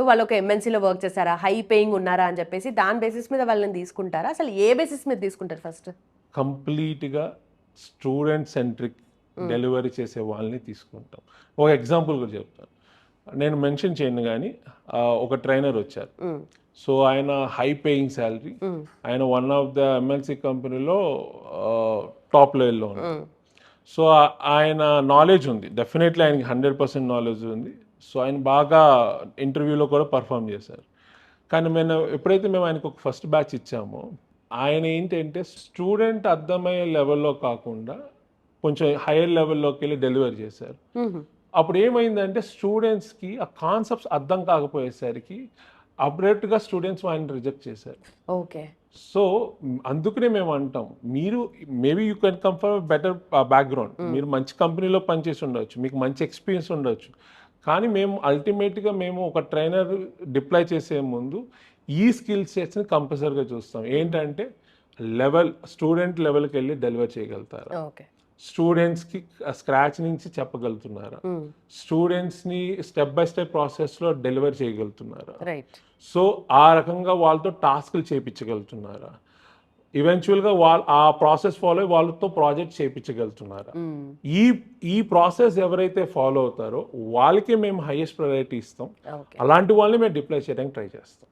వచ్చినప్పుడు వాళ్ళు ఒక ఎంఎన్సీలో వర్క్ చేశారా, హై పేయింగ్ ఉన్నారా అని చెప్పేసి దాని బేసిస్ మీద వాళ్ళని తీసుకుంటారా? అసలు ఏ బేసిస్ మీద తీసుకుంటారు ఫస్ట్? కంప్లీట్గా స్టూడెంట్ సెంట్రిక్ డెలివరీ చేసే వాళ్ళని తీసుకుంటాం. ఒక ఎగ్జాంపుల్ కూడా చెప్తాను, నేను మెన్షన్ చేయను కానీ ఒక ట్రైనర్ వచ్చారు. సో ఆయన హై పేయింగ్ శాలరీ, ఆయన వన్ ఆఫ్ ద ఎంఎన్సీ కంపెనీలో టాప్ లెవెల్లో ఉన్నారు. సో ఆయన నాలెడ్జ్ ఉంది, డెఫినెట్లీ ఆయనకి 100% నాలెడ్జ్ ఉంది. సో ఆయన బాగా ఇంటర్వ్యూలో కూడా పర్ఫామ్ చేశారు. కానీ ఎప్పుడైతే మేము ఆయనకు ఒక ఫస్ట్ బ్యాచ్ ఇచ్చామో, ఆయన ఏంటంటే స్టూడెంట్ అర్థమయ్యే లెవెల్లో కాకుండా కొంచెం హైయర్ లెవెల్లోకి వెళ్ళి డెలివరీ చేశారు. అప్పుడు ఏమైందంటే స్టూడెంట్స్కి ఆ కాన్సెప్ట్స్ అర్థం కాకపోయేసరికి అబ్రప్ట్గా స్టూడెంట్స్ ఆయన రిజెక్ట్ చేశారు. ఓకే. సో అందుకనే మేము అంటాం, మీరు maybe you can come from better background, మీరు మంచి కంపెనీలో పనిచేసి ఉండొచ్చు, మీకు మంచి ఎక్స్పీరియన్స్ ఉండొచ్చు, కానీ మేము అల్టిమేట్గా మేము ఒక ట్రైనర్ డిప్లాయ్ చేసే ముందు ఈ స్కిల్ సెట్స్ని కంపల్సరీగా చూస్తాం. ఏంటంటే స్టూడెంట్ లెవెల్కి వెళ్ళి డెలివర్ చేయగలుగుతారా, స్టూడెంట్స్కి స్క్రాచ్ నుంచి చెప్పగలుగుతున్నారా, స్టూడెంట్స్ని స్టెప్ బై స్టెప్ ప్రాసెస్లో డెలివర్ చేయగలుగుతున్నారా, సో ఆ రకంగా వాళ్ళతో టాస్క్లు చేయించగలుగుతున్నారా, ఈవెన్చువల్గా ఆ ప్రాసెస్ ఫాలో వాళ్ళతో ప్రాజెక్ట్ చేయించగలుగుతున్నారా. ఈ ప్రాసెస్ ఎవరైతే ఫాలో అవుతారో వాళ్ళకి మేము హైయెస్ట్ ప్రయారిటీ ఇస్తాం. అలాంటి వాళ్ళని మేము డిప్లాయ్ చేయడానికి ట్రై చేస్తాం.